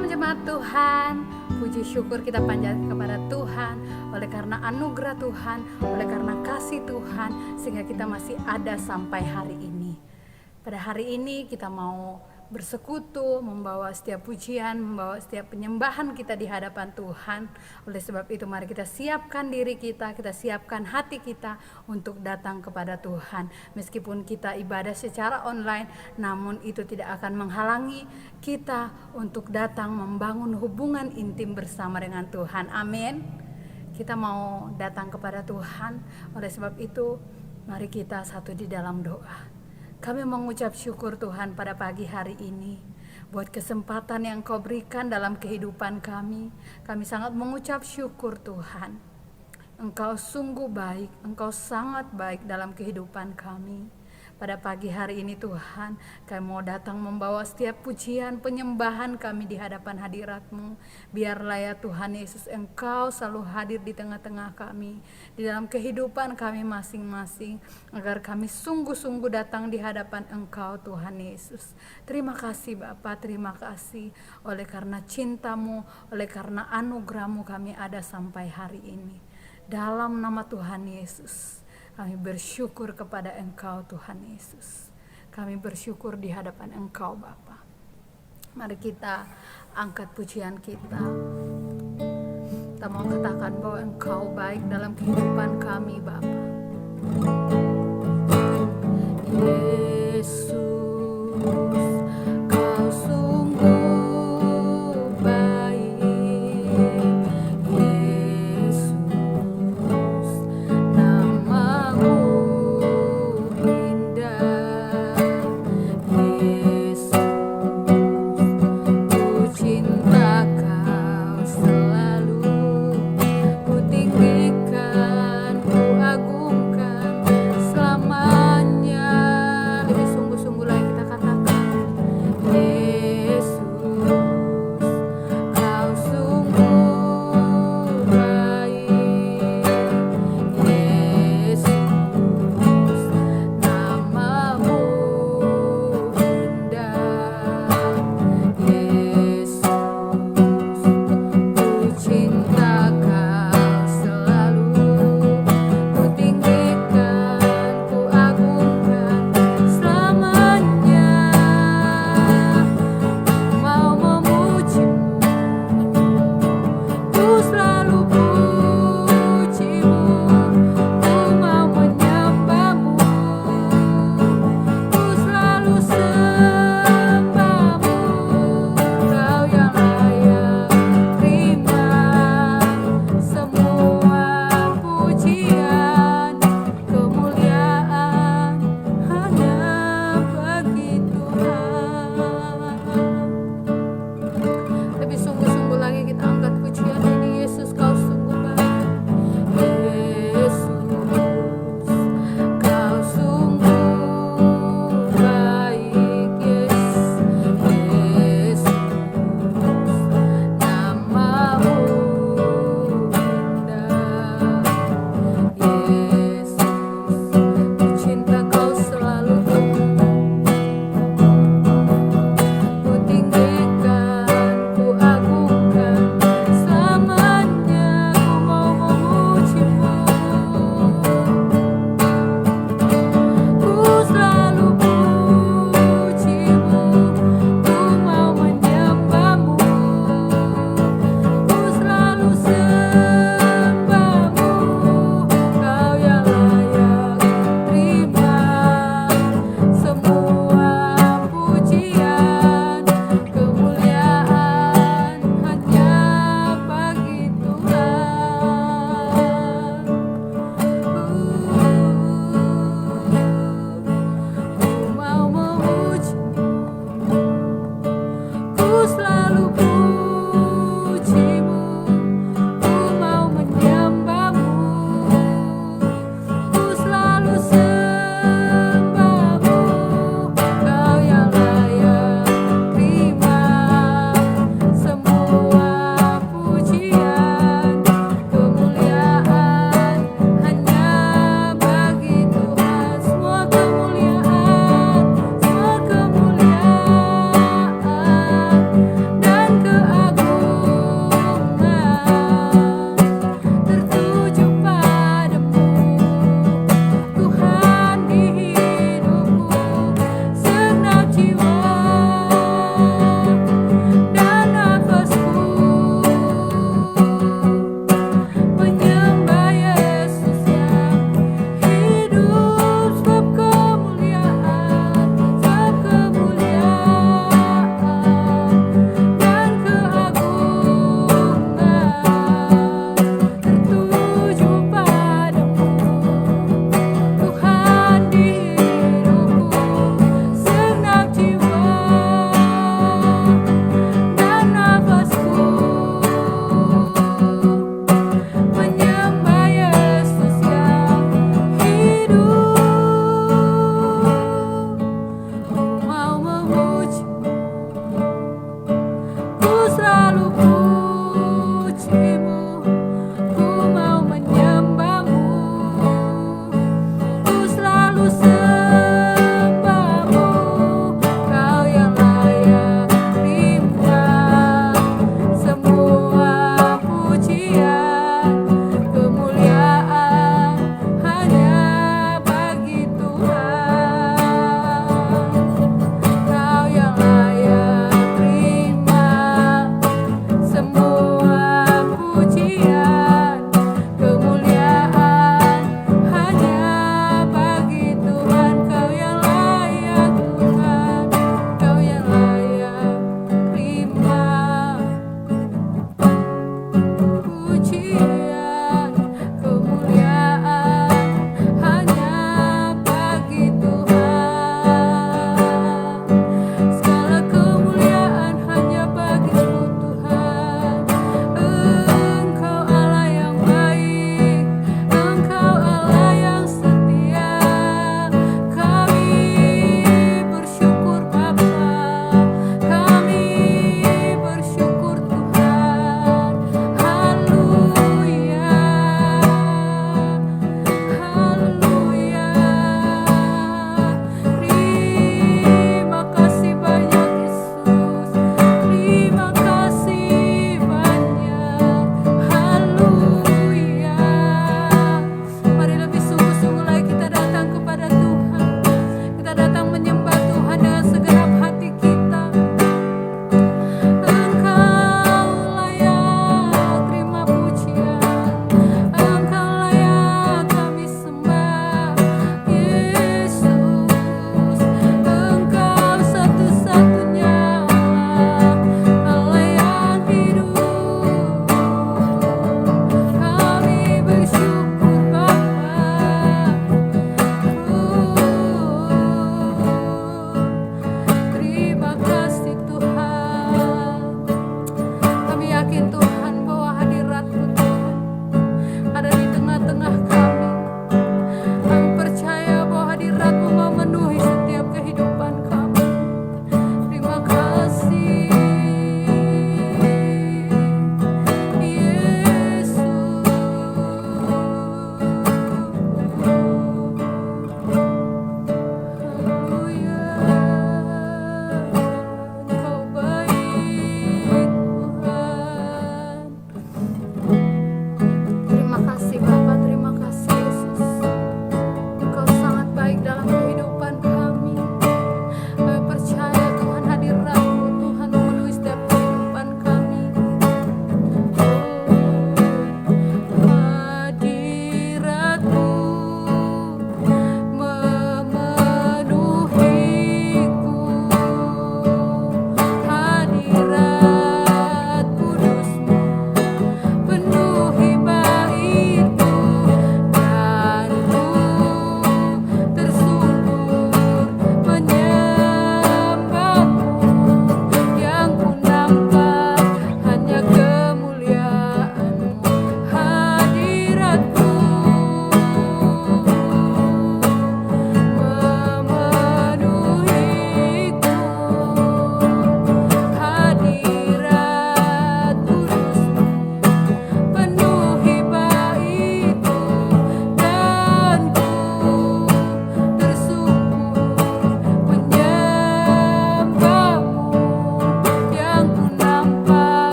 Shalom jemaat Tuhan, puji syukur kita panjatkan kepada Tuhan oleh karena anugerah Tuhan, oleh karena kasih Tuhan, sehingga kita masih ada sampai hari ini. Pada hari ini kita mau bersekutu, membawa setiap pujian, membawa setiap penyembahan kita di hadapan Tuhan. Oleh sebab itu mari kita siapkan diri kita siapkan hati kita untuk datang kepada Tuhan. Meskipun kita ibadah secara online, namun itu tidak akan menghalangi kita untuk datang membangun hubungan intim bersama dengan Tuhan. Amin. Kita mau datang kepada Tuhan. Oleh sebab itu mari kita satu di dalam doa. Kami mengucap syukur Tuhan pada pagi hari ini buat kesempatan yang Kau berikan dalam kehidupan kami. Kami sangat mengucap syukur Tuhan. Engkau sungguh baik, Engkau sangat baik dalam kehidupan kami. Pada pagi hari ini Tuhan, kami mau datang membawa setiap pujian, penyembahan kami di hadapan hadirat-Mu. Biarlah ya Tuhan Yesus, Engkau selalu hadir di tengah-tengah kami, di dalam kehidupan kami masing-masing, agar kami sungguh-sungguh datang di hadapan Engkau Tuhan Yesus. Terima kasih Bapa, terima kasih oleh karena cinta-Mu, oleh karena anugerah-Mu kami ada sampai hari ini. Dalam nama Tuhan Yesus, kami bersyukur kepada Engkau Tuhan Yesus. Kami bersyukur di hadapan Engkau Bapa. Mari kita angkat pujian kita. Kita mau katakan bahwa Engkau baik dalam kehidupan kami Bapa. Yesus, Kau sungguh baik. Ku tinggikan, ku agungkan.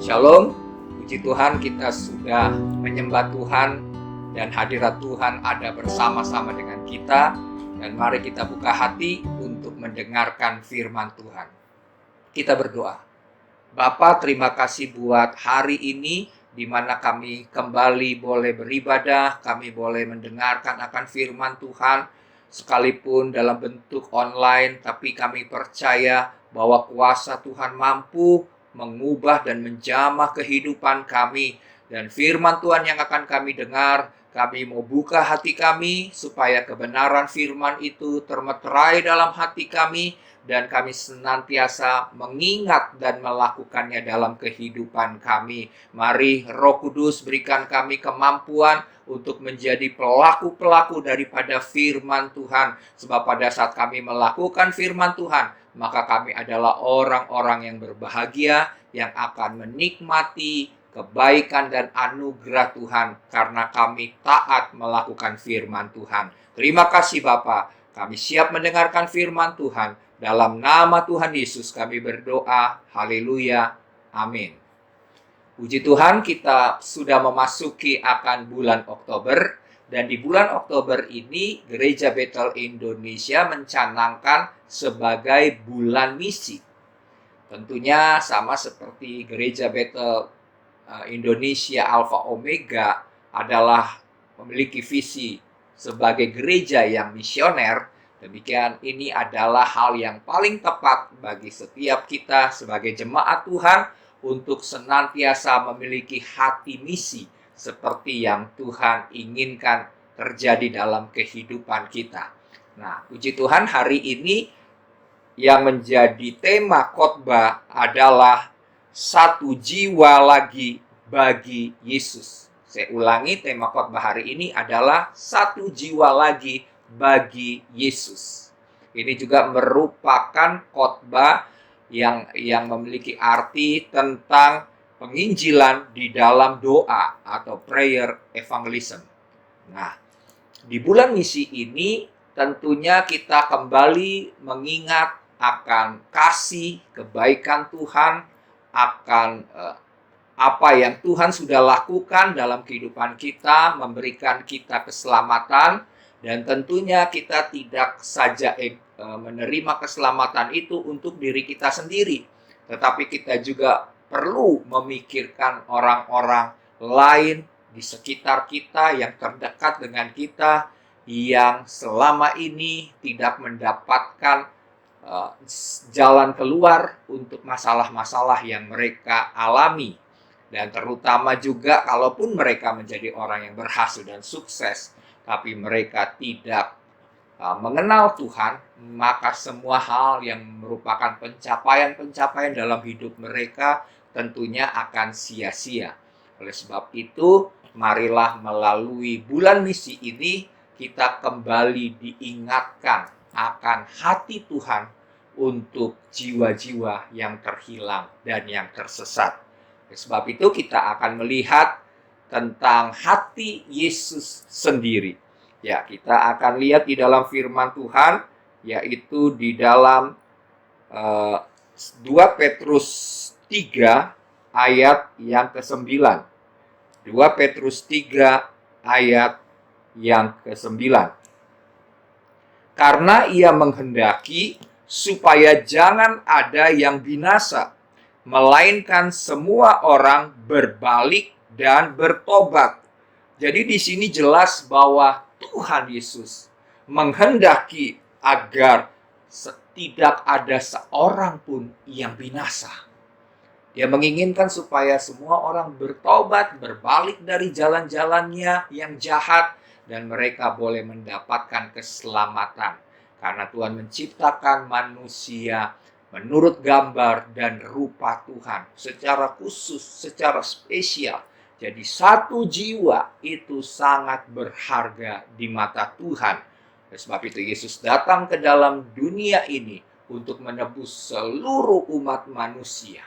Shalom, puji Tuhan kita sudah menyembah Tuhan dan hadirat Tuhan ada bersama-sama dengan kita. Dan mari kita buka hati untuk mendengarkan firman Tuhan. Kita berdoa. Bapa, terima kasih buat hari ini di mana kami kembali boleh beribadah, kami boleh mendengarkan akan firman Tuhan sekalipun dalam bentuk online, tapi kami percaya bahwa kuasa Tuhan mampu mengubah dan menjamah kehidupan kami. Dan firman Tuhan yang akan kami dengar, kami mau buka hati kami supaya kebenaran firman itu termeterai dalam hati kami, dan kami senantiasa mengingat dan melakukannya dalam kehidupan kami. Mari Roh Kudus berikan kami kemampuan untuk menjadi pelaku-pelaku daripada firman Tuhan. Sebab pada saat kami melakukan firman Tuhan, maka kami adalah orang-orang yang berbahagia, yang akan menikmati kebaikan dan anugerah Tuhan karena kami taat melakukan firman Tuhan. Terima kasih Bapa, kami siap mendengarkan firman Tuhan. Dalam nama Tuhan Yesus kami berdoa. Haleluya. Amin. Puji Tuhan, kita sudah memasuki akan bulan Oktober. Dan di bulan Oktober ini, Gereja Bethel Indonesia mencanangkan sebagai bulan misi. Tentunya sama seperti Gereja Bethel Indonesia Alpha Omega adalah memiliki visi sebagai gereja yang misioner. Demikian ini adalah hal yang paling tepat bagi setiap kita sebagai jemaat Tuhan untuk senantiasa memiliki hati misi seperti yang Tuhan inginkan terjadi dalam kehidupan kita. Nah, puji Tuhan, hari ini yang menjadi tema khotbah adalah satu jiwa lagi bagi Yesus. Saya ulangi, tema khotbah hari ini adalah satu jiwa lagi bagi Yesus. Ini juga merupakan khotbah yang memiliki arti tentang penginjilan di dalam doa atau prayer evangelism. Nah, di bulan misi ini tentunya kita kembali mengingat akan kasih, kebaikan Tuhan, akan apa yang Tuhan sudah lakukan dalam kehidupan kita, memberikan kita keselamatan, dan tentunya kita tidak saja menerima keselamatan itu untuk diri kita sendiri, tetapi kita juga perlu memikirkan orang-orang lain di sekitar kita yang terdekat dengan kita, yang selama ini tidak mendapatkan jalan keluar untuk masalah-masalah yang mereka alami. Dan terutama juga kalaupun mereka menjadi orang yang berhasil dan sukses, tapi mereka tidak mengenal Tuhan, maka semua hal yang merupakan pencapaian-pencapaian dalam hidup mereka tentunya akan sia-sia. Oleh sebab itu, marilah melalui bulan misi ini kita kembali diingatkan akan hati Tuhan untuk jiwa-jiwa yang terhilang dan yang tersesat. Oleh sebab itu kita akan melihat tentang hati Yesus sendiri. Ya, kita akan lihat di dalam firman Tuhan, yaitu di dalam 2 Petrus 3 ayat yang ke-9. 2 Petrus 3 ayat yang ke-9. Karena ia menghendaki supaya jangan ada yang binasa, melainkan semua orang berbalik dan bertobat. Jadi di sini jelas bahwa Tuhan Yesus menghendaki agar tidak ada seorang pun yang binasa. Dia menginginkan supaya semua orang bertobat, berbalik dari jalan-jalannya yang jahat, dan mereka boleh mendapatkan keselamatan. Karena Tuhan menciptakan manusia menurut gambar dan rupa Tuhan secara khusus, secara spesial. Jadi satu jiwa itu sangat berharga di mata Tuhan. Sebab itu Yesus datang ke dalam dunia ini untuk menebus seluruh umat manusia.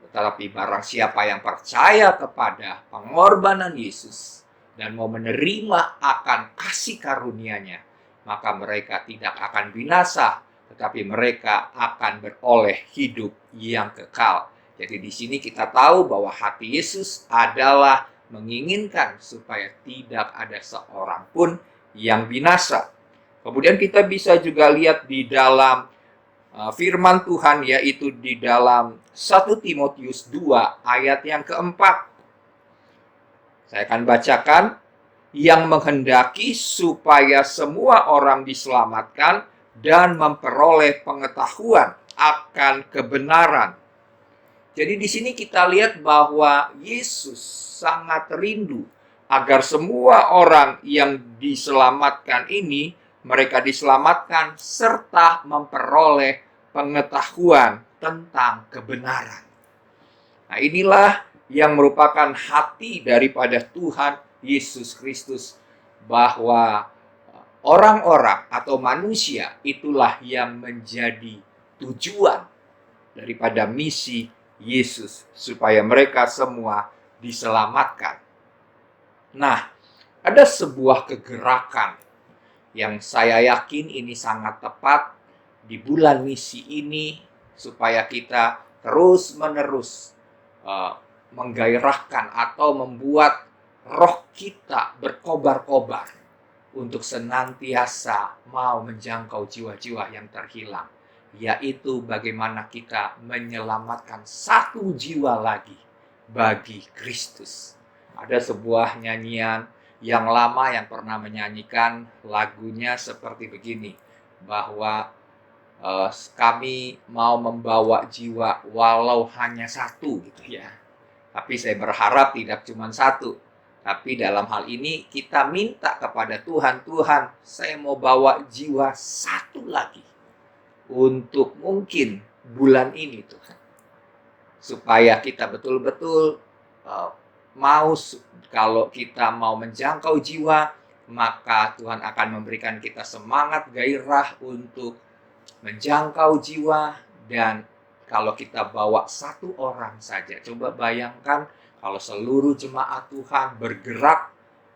Tetapi barang siapa yang percaya kepada pengorbanan Yesus dan mau menerima akan kasih karunia-Nya, maka mereka tidak akan binasa, tetapi mereka akan beroleh hidup yang kekal. Jadi di sini kita tahu bahwa hati Yesus adalah menginginkan supaya tidak ada seorang pun yang binasa. Kemudian kita bisa juga lihat di dalam firman Tuhan, yaitu di dalam 1 Timotius 2 ayat yang keempat. Saya akan bacakan. Yang menghendaki supaya semua orang diselamatkan dan memperoleh pengetahuan akan kebenaran. Jadi di sini kita lihat bahwa Yesus sangat rindu agar semua orang yang diselamatkan ini, mereka diselamatkan serta memperoleh pengetahuan tentang kebenaran. Nah, inilah yang merupakan hati daripada Tuhan Yesus Kristus, bahwa orang-orang atau manusia itulah yang menjadi tujuan daripada misi Yesus, supaya mereka semua diselamatkan. Nah, ada sebuah kegerakan yang saya yakin ini sangat tepat di bulan misi ini, supaya kita terus-menerus menggairahkan atau membuat roh kita berkobar-kobar untuk senantiasa mau menjangkau jiwa-jiwa yang terhilang, yaitu bagaimana kita menyelamatkan satu jiwa lagi bagi Kristus. Ada sebuah nyanyian yang lama yang pernah menyanyikan lagunya seperti begini, bahwa kami mau membawa jiwa walau hanya satu, gitu ya. Tapi saya berharap tidak cuma satu. Tapi dalam hal ini kita minta kepada Tuhan, Tuhan, saya mau bawa jiwa satu lagi untuk mungkin bulan ini, Tuhan. Supaya kita betul-betul mau, kalau kita mau menjangkau jiwa, maka Tuhan akan memberikan kita semangat, gairah untuk menjangkau jiwa. Dan kalau kita bawa satu orang saja, coba bayangkan kalau seluruh jemaat Tuhan bergerak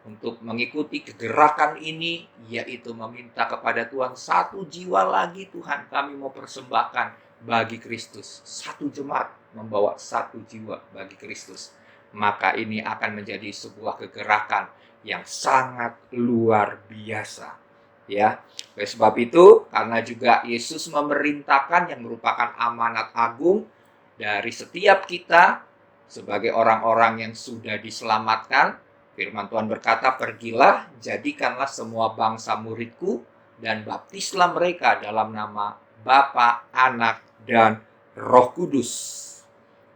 untuk mengikuti kegerakan ini, yaitu meminta kepada Tuhan, satu jiwa lagi Tuhan kami mau persembahkan bagi Kristus. Satu jemaat membawa satu jiwa bagi Kristus. Maka ini akan menjadi sebuah kegerakan yang sangat luar biasa. Ya, oleh sebab itu, karena juga Yesus memerintahkan yang merupakan amanat agung dari setiap kita sebagai orang-orang yang sudah diselamatkan, firman Tuhan berkata, pergilah, jadikanlah semua bangsa muridku, dan baptislah mereka dalam nama Bapa, Anak, dan Roh Kudus.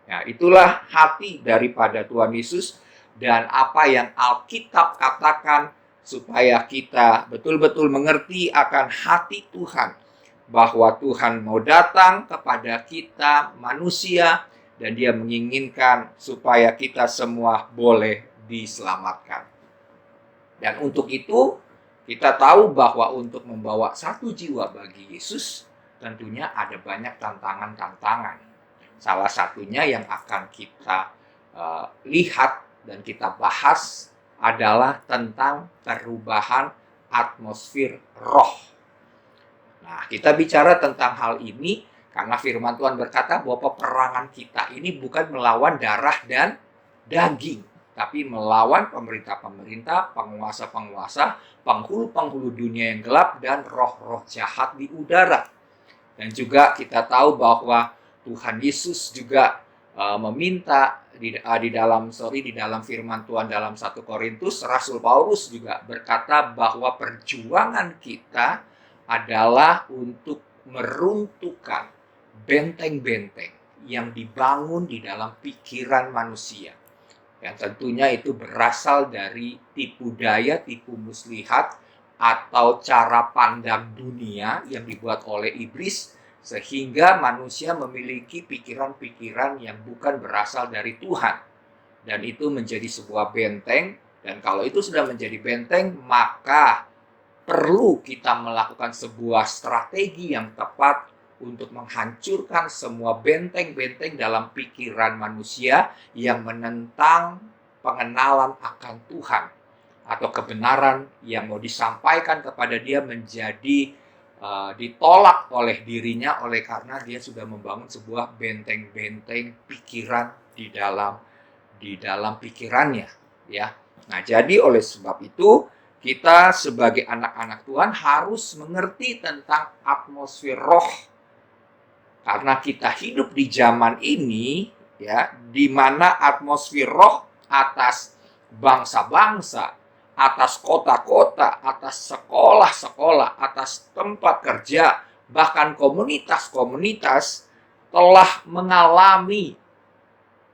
Nah, itulah hati daripada Tuhan Yesus, dan apa yang Alkitab katakan, supaya kita betul-betul mengerti akan hati Tuhan, bahwa Tuhan mau datang kepada kita manusia, dan Dia menginginkan supaya kita semua boleh diselamatkan. Dan untuk itu, kita tahu bahwa untuk membawa satu jiwa bagi Yesus, tentunya ada banyak tantangan-tantangan. Salah satunya yang akan kita lihat dan kita bahas adalah tentang perubahan atmosfer roh. Nah, kita bicara tentang hal ini karena firman Tuhan berkata bahwa peperangan kita ini bukan melawan darah dan daging, tapi melawan pemerintah-pemerintah, penguasa-penguasa, penghulu-penghulu dunia yang gelap, dan roh-roh jahat di udara. Dan juga kita tahu bahwa Tuhan Yesus juga meminta di dalam firman Tuhan dalam 1 Korintus, Rasul Paulus juga berkata bahwa perjuangan kita adalah untuk meruntuhkan benteng-benteng yang dibangun di dalam pikiran manusia, yang tentunya itu berasal dari tipu daya, tipu muslihat, atau cara pandang dunia yang dibuat oleh iblis, sehingga manusia memiliki pikiran-pikiran yang bukan berasal dari Tuhan. Dan itu menjadi sebuah benteng, dan kalau itu sudah menjadi benteng, maka perlu kita melakukan sebuah strategi yang tepat untuk menghancurkan semua benteng-benteng dalam pikiran manusia yang menentang pengenalan akan Tuhan, atau kebenaran yang mau disampaikan kepada dia menjadi ditolak oleh dirinya oleh karena dia sudah membangun sebuah benteng-benteng pikiran di dalam pikirannya, ya. Nah, jadi oleh sebab itu kita sebagai anak-anak Tuhan harus mengerti tentang atmosfer roh. Karena kita hidup di zaman ini, ya, di mana atmosfer roh atas bangsa-bangsa, atas kota-kota, atas sekolah-sekolah, atas tempat kerja, bahkan komunitas-komunitas telah mengalami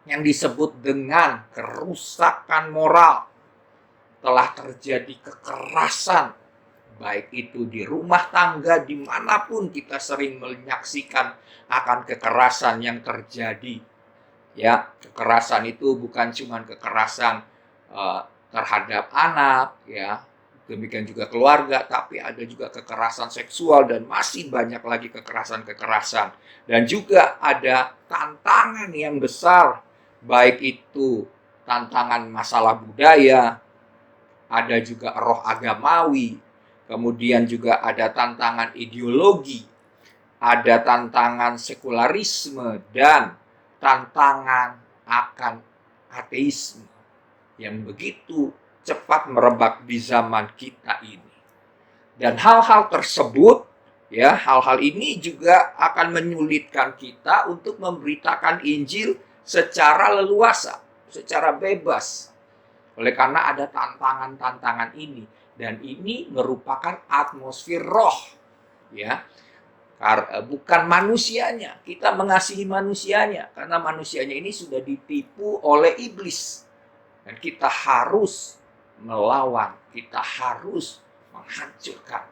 yang disebut dengan kerusakan moral. Telah terjadi kekerasan, baik itu di rumah tangga, dimanapun kita sering menyaksikan akan kekerasan yang terjadi. Ya, kekerasan itu bukan cuma kekerasan terhadap anak, ya, demikian juga keluarga, tapi ada juga kekerasan seksual dan masih banyak lagi kekerasan-kekerasan. Dan juga ada tantangan yang besar, baik itu tantangan masalah budaya, ada juga roh agamawi, kemudian juga ada tantangan ideologi, ada tantangan sekularisme, dan tantangan akan ateisme yang begitu cepat merebak di zaman kita ini. Dan hal-hal tersebut, ya, hal-hal ini juga akan menyulitkan kita untuk memberitakan Injil secara leluasa, secara bebas. Oleh karena ada tantangan-tantangan ini, dan ini merupakan atmosfer roh, ya. Bukan manusianya. Kita mengasihi manusianya karena manusianya ini sudah ditipu oleh iblis. Dan kita harus melawan, kita harus menghancurkan,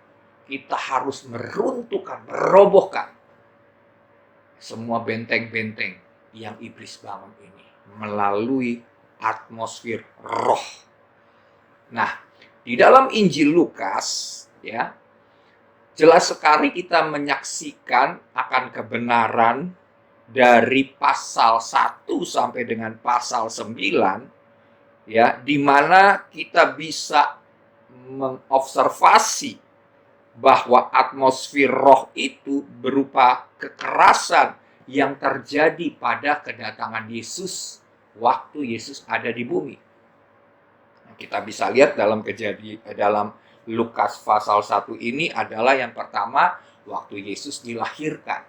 kita harus meruntuhkan, merobohkan semua benteng-benteng yang iblis bangun ini melalui atmosfer roh. Nah, di dalam Injil Lukas, ya, jelas sekali kita menyaksikan akan kebenaran dari pasal 1 sampai dengan pasal 9, ya, di mana kita bisa mengobservasi bahwa atmosfer roh itu berupa kekerasan yang terjadi pada kedatangan Yesus waktu Yesus ada di bumi. Kita bisa lihat dalam dalam Lukas pasal 1 ini adalah yang pertama waktu Yesus dilahirkan.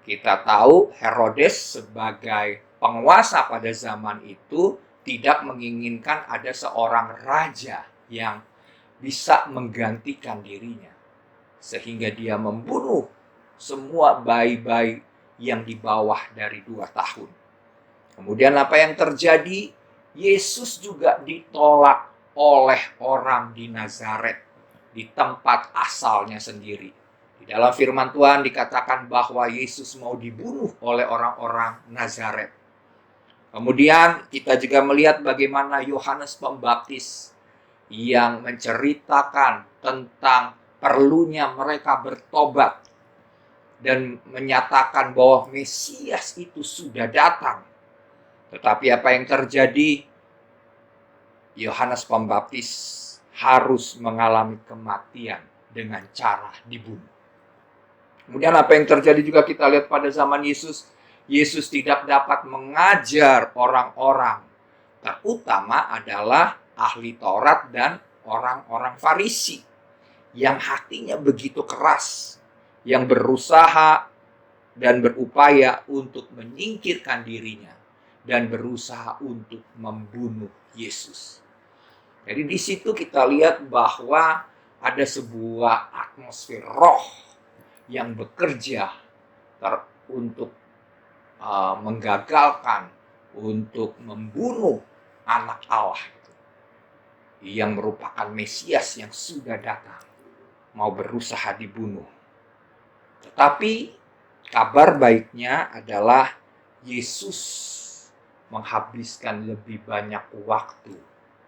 Kita tahu Herodes sebagai penguasa pada zaman itu tidak menginginkan ada seorang raja yang bisa menggantikan dirinya. Sehingga dia membunuh semua bayi-bayi yang di bawah dari 2 tahun. Kemudian apa yang terjadi? Yesus juga ditolak oleh orang di Nazaret, di tempat asalnya sendiri. Di dalam firman Tuhan dikatakan bahwa Yesus mau dibunuh oleh orang-orang Nazaret. Kemudian kita juga melihat bagaimana Yohanes Pembaptis yang menceritakan tentang perlunya mereka bertobat dan menyatakan bahwa Mesias itu sudah datang. Tetapi apa yang terjadi? Yohanes Pembaptis harus mengalami kematian dengan cara dibunuh. Kemudian apa yang terjadi juga kita lihat pada zaman Yesus. Yesus tidak dapat mengajar orang-orang, terutama adalah ahli Taurat dan orang-orang Farisi yang hatinya begitu keras, yang berusaha dan berupaya untuk menyingkirkan dirinya dan berusaha untuk membunuh Yesus. Jadi di situ kita lihat bahwa ada sebuah atmosfer roh yang bekerja untuk menggagalkan, untuk membunuh anak Allah yang merupakan Mesias yang sudah datang, mau berusaha dibunuh. Tetapi kabar baiknya adalah Yesus menghabiskan lebih banyak waktu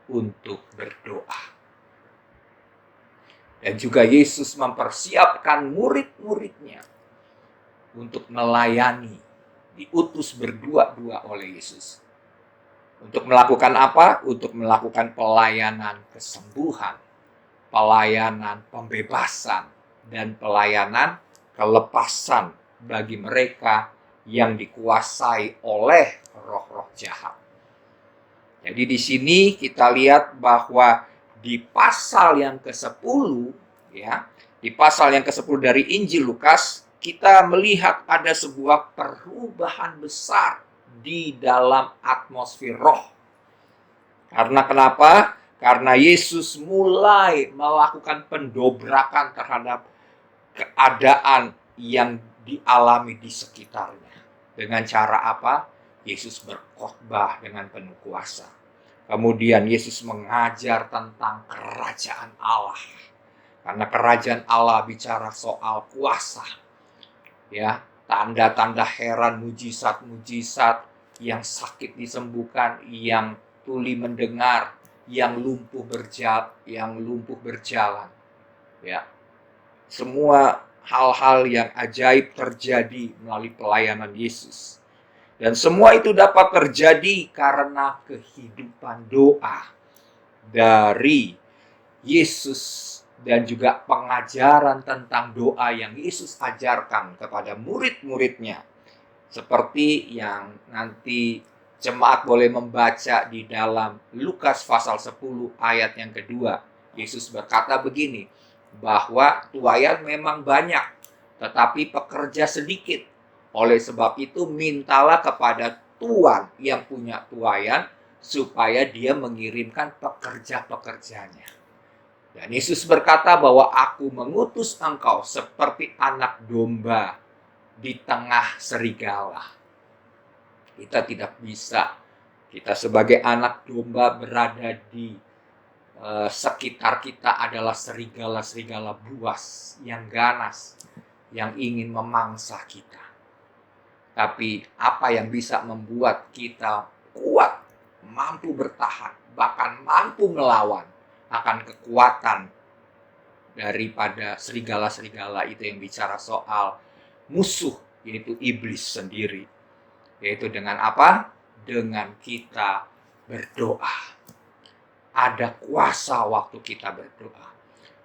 untuk berdoa. Dan juga Yesus mempersiapkan murid-muridnya untuk melayani, diutus berdua-dua oleh Yesus. Untuk melakukan apa? Untuk melakukan pelayanan kesembuhan, pelayanan pembebasan, dan pelayanan kelepasan bagi mereka yang dikuasai oleh roh-roh jahat. Jadi di sini kita lihat bahwa di pasal yang ke-10 ya, di pasal yang ke-10 dari Injil Lukas, kita melihat ada sebuah perubahan besar di dalam atmosfer roh. Karena kenapa? Karena Yesus mulai melakukan pendobrakan terhadap keadaan yang dialami di sekitarnya. Dengan cara apa? Yesus berkhotbah dengan penuh kuasa. Kemudian Yesus mengajar tentang kerajaan Allah. Karena kerajaan Allah bicara soal kuasa. Ya, tanda-tanda heran, mujizat-mujizat, yang sakit disembuhkan, yang tuli mendengar, yang lumpuh berjalan. Ya. Semua hal-hal yang ajaib terjadi melalui pelayanan Yesus. Dan semua itu dapat terjadi karena kehidupan doa dari Yesus dan juga pengajaran tentang doa yang Yesus ajarkan kepada murid-muridnya. Seperti yang nanti jemaat boleh membaca di dalam Lukas pasal 10 ayat yang kedua. Yesus berkata begini, bahwa tuayan memang banyak, tetapi pekerja sedikit. Oleh sebab itu mintalah kepada Tuan yang punya tuayan supaya dia mengirimkan pekerja-pekerjanya. Dan Yesus berkata bahwa aku mengutus engkau seperti anak domba di tengah serigala. Kita tidak bisa, kita sebagai anak domba berada di sekitar kita adalah serigala-serigala buas yang ganas, yang ingin memangsa kita. Tapi apa yang bisa membuat kita kuat, mampu bertahan, bahkan mampu melawan akan kekuatan daripada serigala-serigala itu yang bicara soal musuh, yaitu iblis sendiri. Yaitu dengan apa? Dengan kita berdoa. Ada kuasa waktu kita berdoa.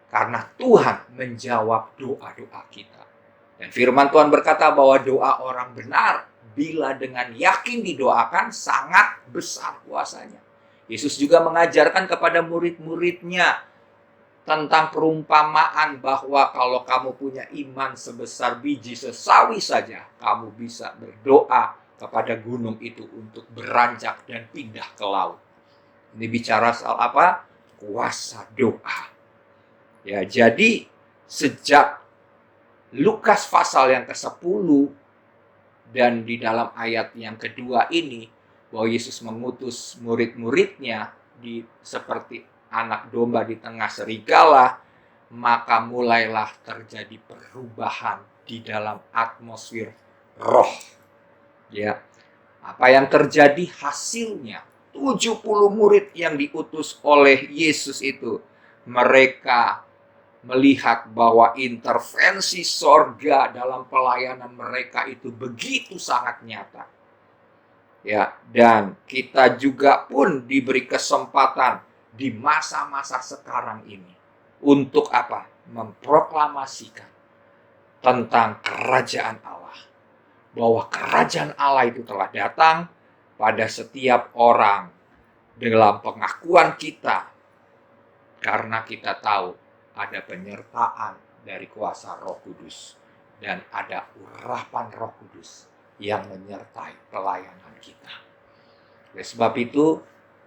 Karena Tuhan menjawab doa-doa kita. Dan firman Tuhan berkata bahwa doa orang benar, bila dengan yakin didoakan, sangat besar kuasanya. Yesus juga mengajarkan kepada murid-muridnya tentang perumpamaan bahwa kalau kamu punya iman sebesar biji sesawi saja, kamu bisa berdoa kepada gunung itu untuk beranjak dan pindah ke laut. Ini bicara soal apa? Kuasa doa. Ya, jadi sejak Lukas pasal yang ke-10 dan di dalam ayat yang kedua ini, bahwa Yesus mengutus murid-muridnya seperti anak domba di tengah serigala, maka mulailah terjadi perubahan di dalam atmosfer roh. Ya, apa yang terjadi hasilnya? 70 murid yang diutus oleh Yesus itu, mereka melihat bahwa intervensi sorga dalam pelayanan mereka itu begitu sangat nyata. Ya, dan kita juga pun diberi kesempatan di masa-masa sekarang ini untuk apa? Memproklamasikan tentang kerajaan Allah. Bahwa kerajaan Allah itu telah datang pada setiap orang dalam pengakuan kita, karena kita tahu ada penyertaan dari kuasa Roh Kudus dan ada urapan Roh Kudus yang menyertai pelayanan kita. Oleh sebab itu,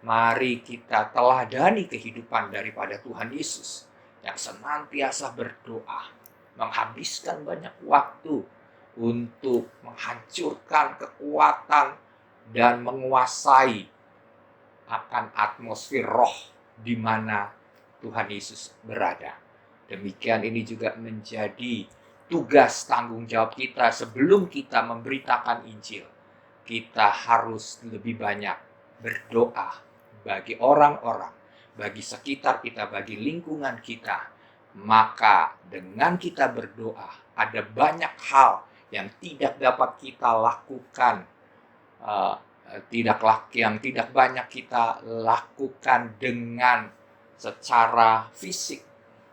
mari kita teladani kehidupan daripada Tuhan Yesus yang senantiasa berdoa, menghabiskan banyak waktu untuk menghancurkan kekuatan dan menguasai akan atmosfer roh di mana Tuhan Yesus berada. Demikian ini juga menjadi tugas tanggung jawab kita sebelum kita memberitakan Injil. Kita harus lebih banyak berdoa bagi orang-orang, bagi sekitar kita, bagi lingkungan kita. Maka dengan kita berdoa, ada banyak hal yang tidak dapat kita lakukan, yang tidak banyak kita lakukan dengan secara fisik,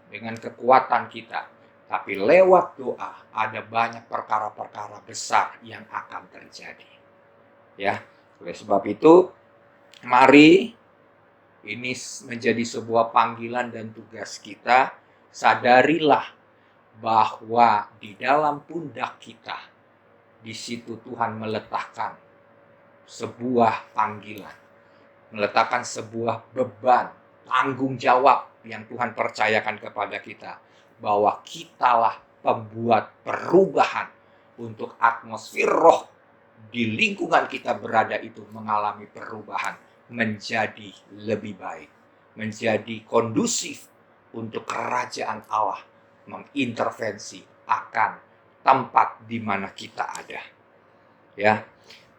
dengan kekuatan kita. Tapi lewat doa ada banyak perkara-perkara besar yang akan terjadi. Ya, oleh sebab itu, mari ini menjadi sebuah panggilan dan tugas kita. Sadarilah bahwa di dalam pundak kita, di situ Tuhan meletakkan sebuah panggilan, meletakkan sebuah beban, tanggung jawab yang Tuhan percayakan kepada kita, bahwa kitalah pembuat perubahan untuk atmosfer roh di lingkungan kita berada itu mengalami perubahan menjadi lebih baik, menjadi kondusif untuk kerajaan Allah mengintervensi akan tempat di mana kita ada. Ya.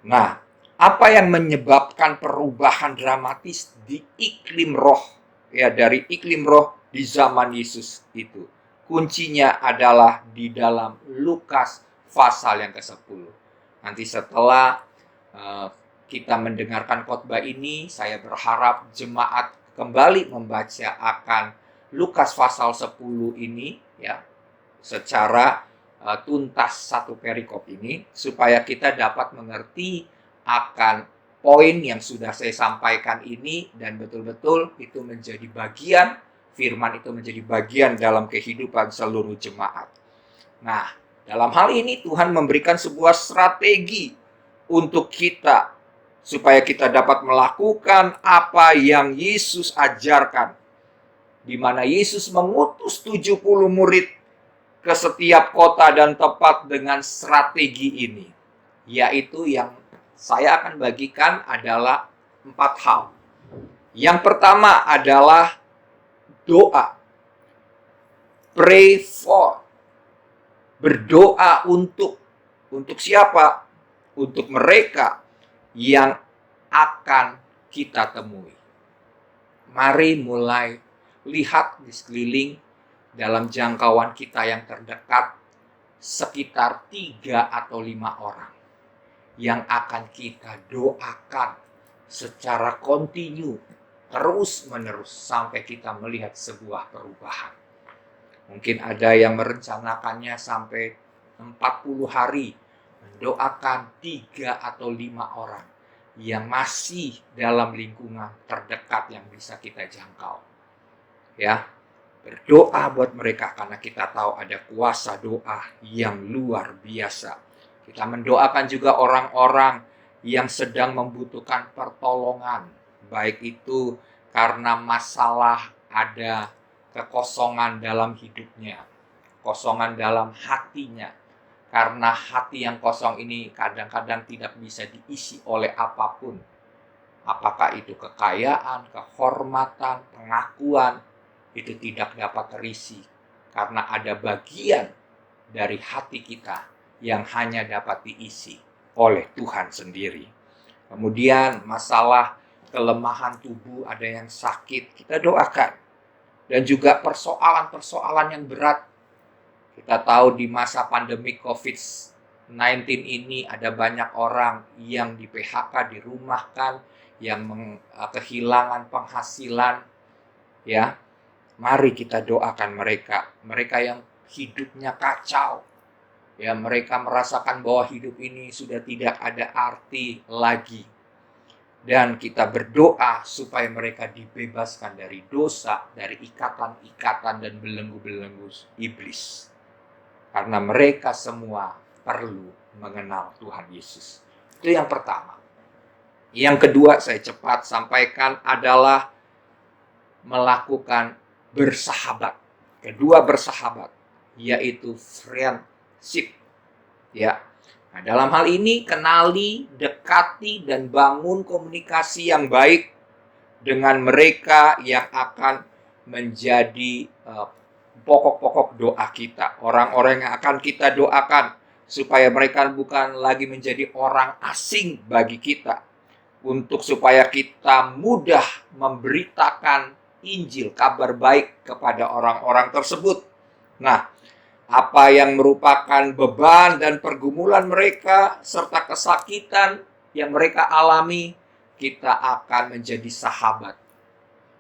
Nah, apa yang menyebabkan perubahan dramatis di iklim roh, ya, dari iklim roh di zaman Yesus itu? Kuncinya adalah di dalam Lukas pasal yang ke-10. Nanti setelah kita mendengarkan khotbah ini, saya berharap jemaat kembali membaca akan Lukas pasal 10 ini, ya, secara tuntas satu perikop ini, supaya kita dapat mengerti akan poin yang sudah saya sampaikan ini, dan betul-betul itu menjadi bagian, firman itu menjadi bagian dalam kehidupan seluruh jemaat. Nah, dalam hal ini Tuhan memberikan sebuah strategi untuk kita, supaya kita dapat melakukan apa yang Yesus ajarkan, di mana Yesus mengutus 70 murid ke setiap kota dan tempat dengan strategi ini. Yaitu yang saya akan bagikan adalah 4 hal. Yang pertama adalah doa. Pray for. Berdoa untuk siapa? Untuk mereka yang akan kita temui. Mari mulai lihat di sekeliling, dalam jangkauan kita yang terdekat, sekitar 3 atau 5 orang yang akan kita doakan secara kontinu, terus-menerus, sampai kita melihat sebuah perubahan. Mungkin ada yang merencanakannya sampai 40 hari, mendoakan 3 atau 5 orang yang masih dalam lingkungan terdekat yang bisa kita jangkau. Ya, berdoa buat mereka karena kita tahu ada kuasa doa yang luar biasa. Kita mendoakan juga orang-orang yang sedang membutuhkan pertolongan, baik itu karena masalah ada kekosongan dalam hidupnya, kosongan dalam hatinya. Karena hati yang kosong ini kadang-kadang tidak bisa diisi oleh apapun. Apakah itu kekayaan, kehormatan, pengakuan, itu tidak dapat terisi. Karena ada bagian dari hati kita yang hanya dapat diisi oleh Tuhan sendiri. Kemudian masalah kelemahan tubuh, ada yang sakit, kita doakan. Dan juga persoalan-persoalan yang berat. Kita tahu di masa pandemi COVID-19 ini ada banyak orang yang di PHK, dirumahkan, yang kehilangan penghasilan. Ya, mari kita doakan mereka yang hidupnya kacau. Ya, mereka merasakan bahwa hidup ini sudah tidak ada arti lagi. Dan kita berdoa supaya mereka dibebaskan dari dosa, dari ikatan-ikatan dan belenggu-belenggu iblis. Karena mereka semua perlu mengenal Tuhan Yesus. Itu yang pertama. Yang kedua, saya cepat sampaikan, adalah melakukan bersahabat. Kedua, bersahabat, yaitu friendship. Ya. Nah, dalam hal ini, kenali, dekati, dan bangun komunikasi yang baik dengan mereka yang akan menjadi pokok-pokok doa kita. Orang-orang yang akan kita doakan supaya mereka bukan lagi menjadi orang asing bagi kita. Untuk supaya kita mudah memberitakan Injil, kabar baik kepada orang-orang tersebut. Nah, apa yang merupakan beban dan pergumulan mereka serta kesakitan yang mereka alami, kita akan menjadi sahabat.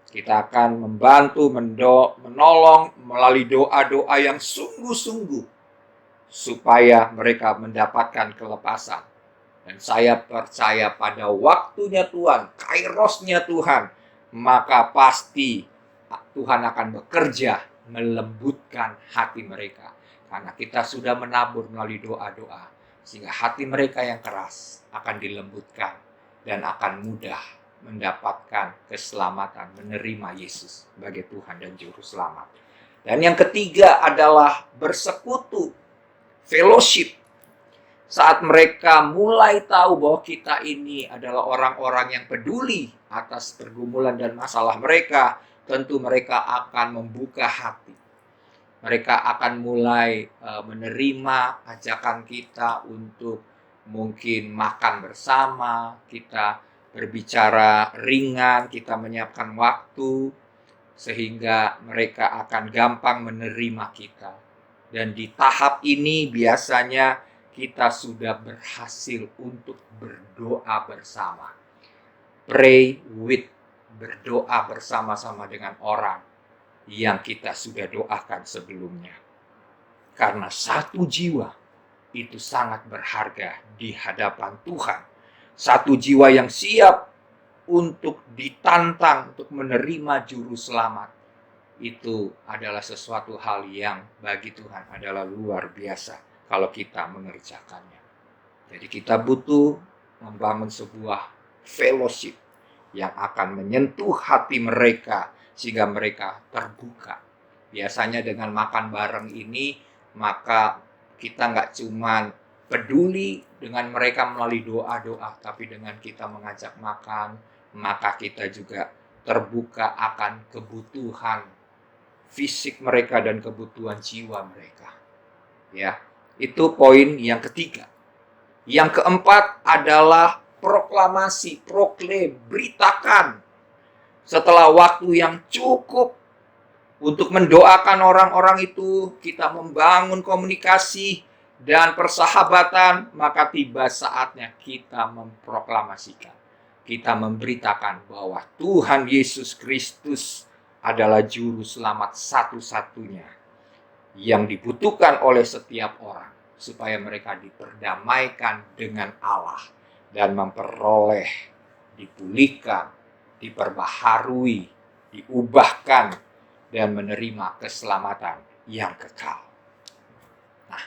Kita akan membantu, menolong melalui doa-doa yang sungguh-sungguh supaya mereka mendapatkan kelepasan. Dan saya percaya pada waktunya Tuhan, kairosnya Tuhan, maka pasti Tuhan akan bekerja melembutkan hati mereka. Karena kita sudah menabur melalui doa-doa, sehingga hati mereka yang keras akan dilembutkan dan akan mudah mendapatkan keselamatan, menerima Yesus sebagai Tuhan dan Juru Selamat. Dan yang ketiga adalah bersekutu, fellowship. Saat mereka mulai tahu bahwa kita ini adalah orang-orang yang peduli atas pergumulan dan masalah mereka, tentu mereka akan membuka hati. Mereka akan mulai menerima ajakan kita untuk mungkin makan bersama, kita berbicara ringan, kita menyiapkan waktu, sehingga mereka akan gampang menerima kita. Dan di tahap ini biasanya kita sudah berhasil untuk berdoa bersama. Pray with, berdoa bersama-sama dengan orang yang kita sudah doakan sebelumnya. Karena satu jiwa itu sangat berharga di hadapan Tuhan. Satu jiwa yang siap untuk ditantang, untuk menerima Juru Selamat. Itu adalah sesuatu hal yang bagi Tuhan adalah luar biasa kalau kita mengerjakannya. Jadi kita butuh membangun sebuah fellowship yang akan menyentuh hati mereka sehingga mereka terbuka. Biasanya dengan makan bareng ini, maka kita nggak cuman peduli dengan mereka melalui doa-doa, tapi dengan kita mengajak makan, maka kita juga terbuka akan kebutuhan fisik mereka dan kebutuhan jiwa mereka. Ya, itu poin yang ketiga. Yang keempat adalah proklamasi, proklaim, beritakan. Setelah waktu yang cukup untuk mendoakan orang-orang itu, kita membangun komunikasi dan persahabatan, maka tiba saatnya kita memproklamasikan. Kita memberitakan bahwa Tuhan Yesus Kristus adalah Juru Selamat satu-satunya yang dibutuhkan oleh setiap orang, supaya mereka diperdamaikan dengan Allah dan memperoleh, dipulihkan, diperbaharui, diubahkan, dan menerima keselamatan yang kekal. Nah,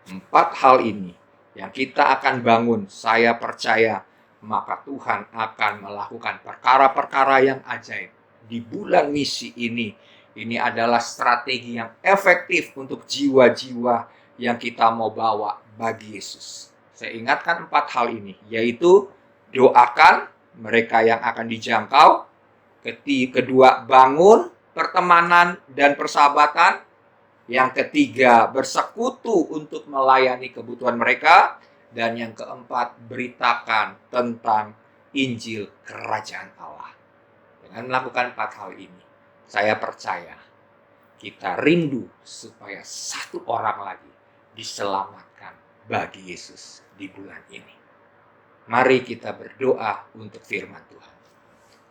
4 hal ini yang kita akan bangun, saya percaya, maka Tuhan akan melakukan perkara-perkara yang ajaib di bulan misi ini. Ini adalah strategi yang efektif untuk jiwa-jiwa yang kita mau bawa bagi Yesus. Saya ingatkan 4 hal ini, yaitu doakan mereka yang akan dijangkau. Kedua, bangun pertemanan dan persahabatan. Yang ketiga, bersekutu untuk melayani kebutuhan mereka. Dan yang keempat, beritakan tentang Injil Kerajaan Allah. Dengan melakukan 4 hal ini, saya percaya kita rindu supaya satu orang lagi diselamatkan bagi Yesus di bulan ini. Mari kita berdoa untuk firman Tuhan.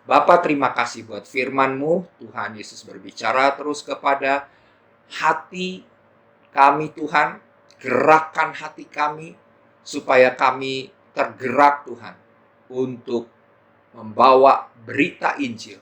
Bapa, terima kasih buat firman-Mu. Tuhan Yesus berbicara terus kepada hati kami, Tuhan. Gerakkan hati kami supaya kami tergerak, Tuhan, untuk membawa berita Injil,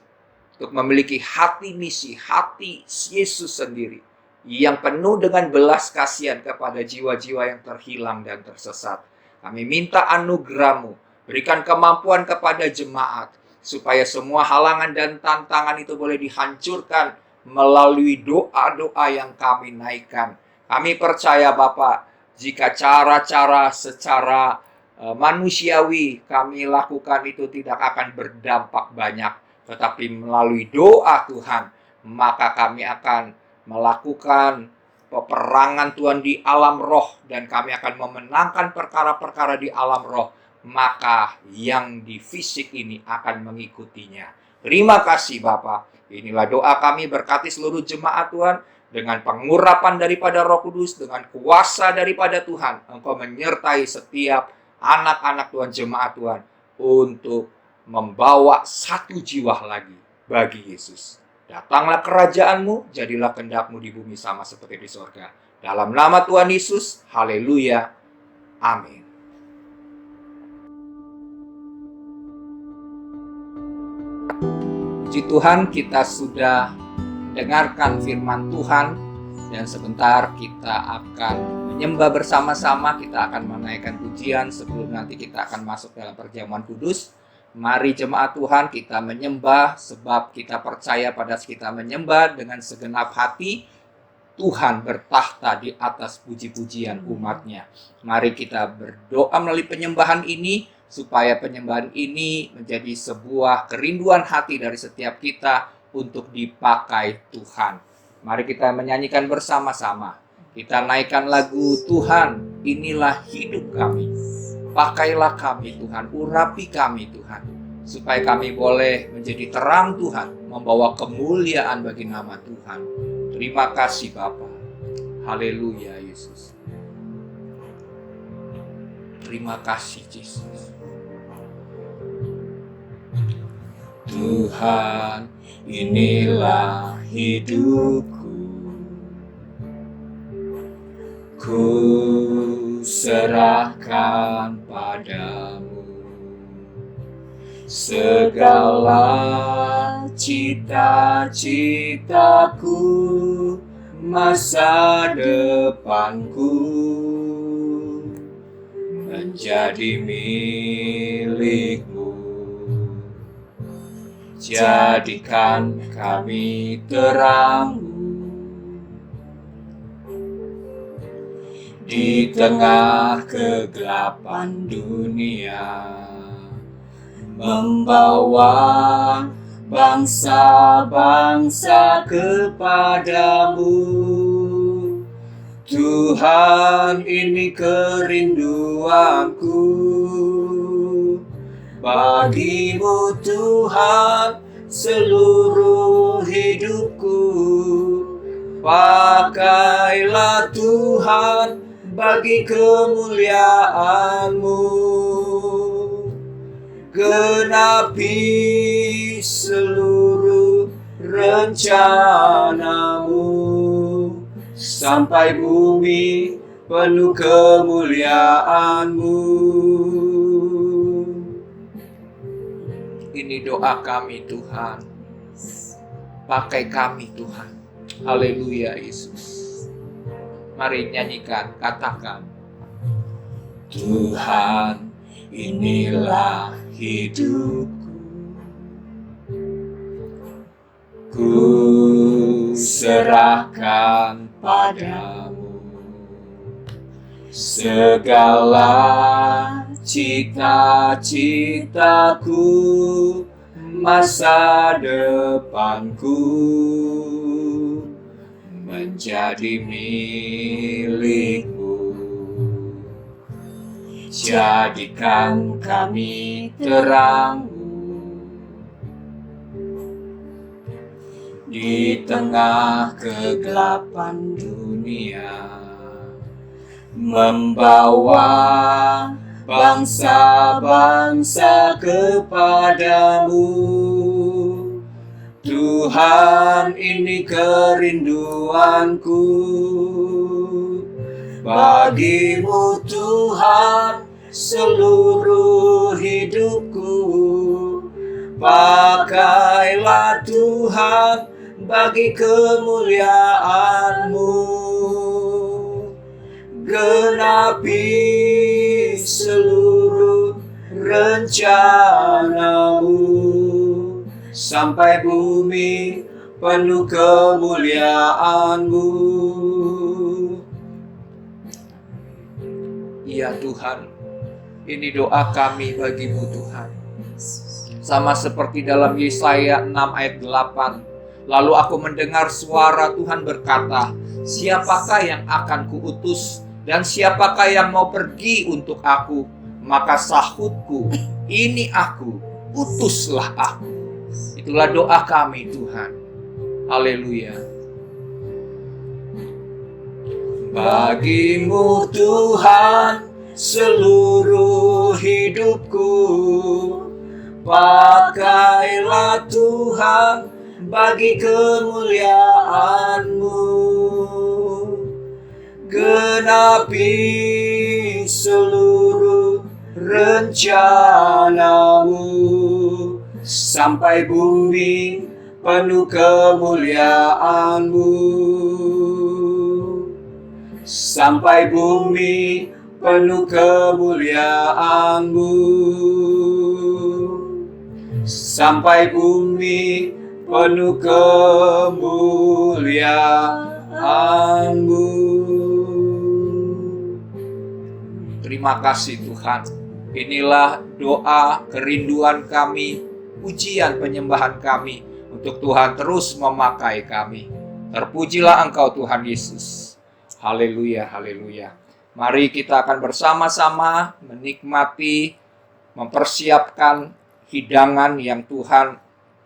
untuk memiliki hati misi, hati Yesus sendiri, yang penuh dengan belas kasihan kepada jiwa-jiwa yang terhilang dan tersesat. Kami minta anugerah-Mu, berikan kemampuan kepada jemaat, supaya semua halangan dan tantangan itu boleh dihancurkan melalui doa-doa yang kami naikkan. Kami percaya, Bapa, jika cara-cara secara manusiawi kami lakukan itu tidak akan berdampak banyak, tetapi melalui doa Tuhan, maka kami akan melakukan peperangan Tuhan di alam roh, dan kami akan memenangkan perkara-perkara di alam roh, maka yang di fisik ini akan mengikutinya. Terima kasih Bapa. Inilah doa kami, berkati seluruh jemaat Tuhan, dengan pengurapan daripada Roh Kudus, dengan kuasa daripada Tuhan, Engkau menyertai setiap anak-anak Tuhan, jemaat Tuhan, untuk membawa satu jiwa lagi bagi Yesus. Datanglah kerajaan-Mu, jadilah kehendak-Mu di bumi sama seperti di sorga. Dalam nama Tuhan Yesus, haleluya, amin. Puji Tuhan, kita sudah dengarkan firman Tuhan, dan sebentar kita akan menyembah bersama-sama. Kita akan menaikkan pujian sebelum nanti kita akan masuk dalam perjamuan kudus. Mari jemaat Tuhan, kita menyembah sebab kita percaya pada kita menyembah dengan segenap hati. Tuhan bertahta di atas puji-pujian umat-Nya. Mari kita berdoa melalui penyembahan ini, supaya penyembahan ini menjadi sebuah kerinduan hati dari setiap kita untuk dipakai Tuhan. Mari kita menyanyikan bersama-sama. Kita naikkan lagu Tuhan, inilah hidup kami. Pakailah kami Tuhan, urapi kami Tuhan, supaya kami boleh menjadi terang Tuhan, membawa kemuliaan bagi nama Tuhan. Terima kasih Bapa. Haleluya Yesus. Terima kasih Yesus. Tuhan, inilah hidupku. Ku serahkan padamu segala cita-citaku, masa depanku menjadi milik-Mu. Jadikan kami terang-Mu di tengah kegelapan dunia, membawa bangsa-bangsa kepadamu. Tuhan, ini kerinduanku. Bagi-Mu Tuhan seluruh hidupku. Pakailah Tuhan bagi kemuliaan-Mu. Genapi seluruh rencana-Mu, sampai bumi penuh kemuliaan-Mu. Ini doa kami Tuhan. Pakai kami Tuhan. Haleluya Yesus. Mari nyanyikan, katakan. Tuhan, inilah hidupku. Ku serahkan padamu segala cita-citaku, masa depanku menjadi milik-Mu. Jadikan kami terang-Mu di tengah kegelapan dunia, membawa bangsa-bangsa kepadamu. Tuhan, ini kerinduanku. Bagi-Mu Tuhan seluruh hidupku. Pakailah Tuhan bagi kemuliaan-Mu. Genapi seluruh rencana-Mu, sampai bumi penuh kemuliaan-Mu. Ya Tuhan, ini doa kami bagi-Mu Tuhan. Sama seperti dalam Yesaya 6 ayat 8. Lalu aku mendengar suara Tuhan berkata, siapakah yang akan kuutus dan siapakah yang mau pergi untuk aku? Maka sahutku, ini aku, utuslah aku. Itulah doa kami Tuhan. Haleluya. Bagi-Mu Tuhan seluruh hidupku. Pakailah Tuhan bagi kemuliaan-Mu. Genapi seluruh rencana-Mu, sampai bumi penuh kemuliaan-Mu. Sampai bumi penuh kemuliaan-Mu. Sampai bumi penuh kemuliaan-Mu. Terima kasih Tuhan. Inilah doa kerinduan kami, pujian penyembahan kami, untuk Tuhan terus memakai kami. Terpujilah Engkau Tuhan Yesus. Haleluya, haleluya. Mari kita akan bersama-sama menikmati, mempersiapkan hidangan yang Tuhan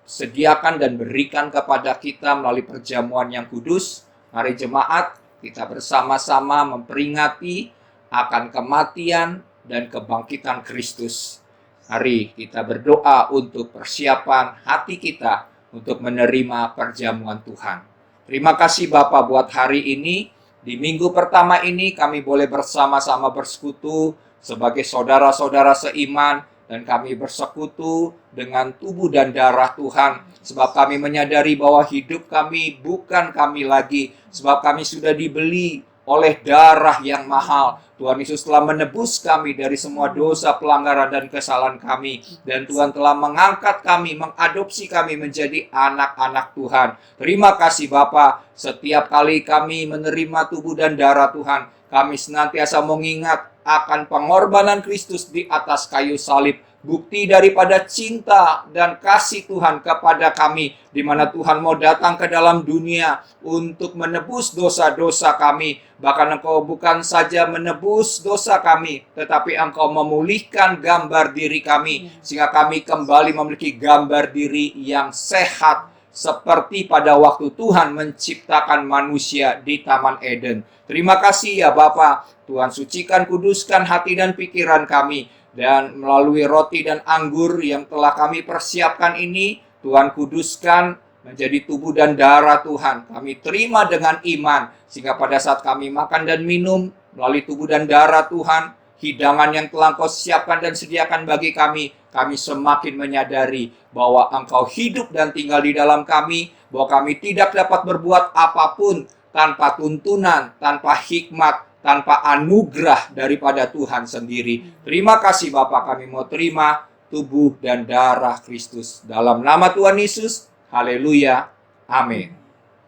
sediakan dan berikan kepada kita melalui perjamuan yang kudus. Mari jemaat, kita bersama-sama memperingati akan kematian dan kebangkitan Kristus. Mari kita berdoa untuk persiapan hati kita untuk menerima perjamuan Tuhan. Terima kasih Bapa buat hari ini. Di minggu pertama ini kami boleh bersama-sama bersekutu sebagai saudara-saudara seiman, dan kami bersekutu dengan tubuh dan darah Tuhan, sebab kami menyadari bahwa hidup kami bukan kami lagi, sebab kami sudah dibeli oleh darah yang mahal. Tuhan Yesus telah menebus kami dari semua dosa, pelanggaran, dan kesalahan kami. Dan Tuhan telah mengangkat kami, mengadopsi kami menjadi anak-anak Tuhan. Terima kasih Bapa. Setiap kali kami menerima tubuh dan darah Tuhan, kami senantiasa mengingat akan pengorbanan Kristus di atas kayu salib. Bukti daripada cinta dan kasih Tuhan kepada kami, di mana Tuhan mau datang ke dalam dunia untuk menebus dosa-dosa kami. Bahkan Engkau bukan saja menebus dosa kami, tetapi Engkau memulihkan gambar diri kami, sehingga kami kembali memiliki gambar diri yang sehat, seperti pada waktu Tuhan menciptakan manusia di Taman Eden. Terima kasih ya Bapa. Tuhan sucikan, kuduskan hati dan pikiran kami. Dan melalui roti dan anggur yang telah kami persiapkan ini, Tuhan kuduskan menjadi tubuh dan darah Tuhan. Kami terima dengan iman, sehingga pada saat kami makan dan minum melalui tubuh dan darah Tuhan, hidangan yang telah Engkau siapkan dan sediakan bagi kami semakin menyadari bahwa Engkau hidup dan tinggal di dalam kami, bahwa kami tidak dapat berbuat apapun tanpa tuntunan, tanpa hikmat, tanpa anugerah daripada Tuhan sendiri. Terima kasih Bapa, kami mau terima tubuh dan darah Kristus. Dalam nama Tuhan Yesus, haleluya, amin.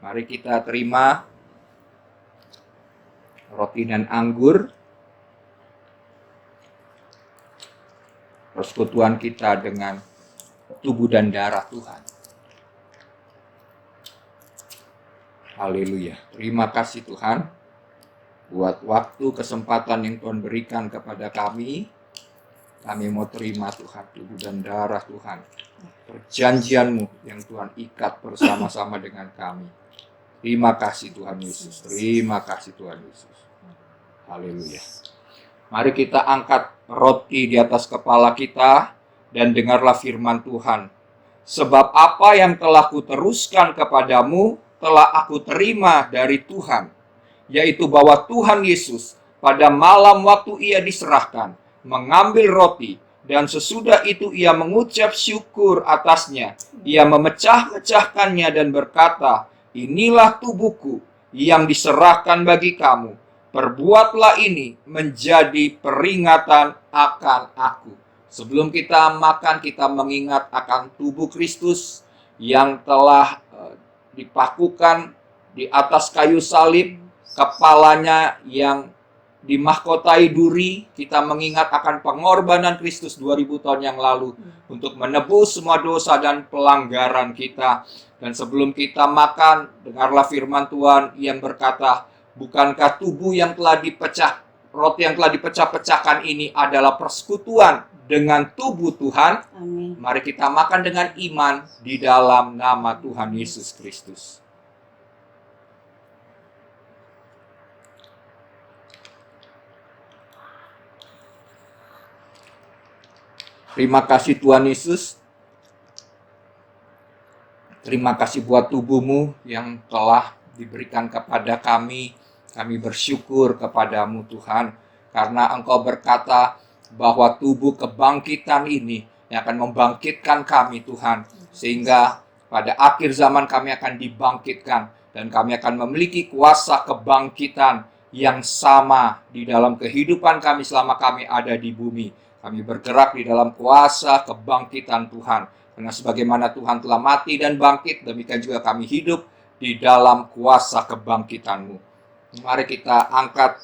Mari kita terima roti dan anggur, persekutuan kita dengan tubuh dan darah Tuhan. Haleluya. Terima kasih Tuhan buat waktu, kesempatan yang Tuhan berikan kepada kami. Kami mau terima Tuhan tubuh dan darah Tuhan, perjanjian-Mu yang Tuhan ikat bersama-sama dengan kami. Terima kasih Tuhan Yesus. Terima kasih Tuhan Yesus. Haleluya. Mari kita angkat roti di atas kepala kita dan dengarlah firman Tuhan. Sebab apa yang telah kuteruskan kepadamu telah aku terima dari Tuhan, yaitu bahwa Tuhan Yesus pada malam waktu Ia diserahkan mengambil roti, dan sesudah itu Ia mengucap syukur atasnya. Ia memecah-mecahkannya dan berkata, inilah tubuhku yang diserahkan bagi kamu. Perbuatlah ini menjadi peringatan akan aku. Sebelum kita makan, kita mengingat akan tubuh Kristus yang telah dipakukan di atas kayu salib, kepalanya yang dimahkotai duri. Kita mengingat akan pengorbanan Kristus 2000 tahun yang lalu untuk menebus semua dosa dan pelanggaran kita. Dan sebelum kita makan, dengarlah firman Tuhan yang berkata, bukankah tubuh yang telah dipecah, roti yang telah dipecah-pecahkan ini adalah persekutuan dengan tubuh Tuhan? Amin. Mari kita makan dengan iman di dalam nama Tuhan Yesus Kristus. Terima kasih Tuhan Yesus. Terima kasih buat tubuh-Mu yang telah diberikan kepada kami. Kami bersyukur kepadamu Tuhan, karena Engkau berkata bahwa tubuh kebangkitan ini yang akan membangkitkan kami Tuhan, sehingga pada akhir zaman kami akan dibangkitkan dan kami akan memiliki kuasa kebangkitan yang sama di dalam kehidupan kami selama kami ada di bumi. Kami bergerak di dalam kuasa kebangkitan Tuhan. Karena sebagaimana Tuhan telah mati dan bangkit, demikian juga kami hidup di dalam kuasa kebangkitan-Mu. Mari kita angkat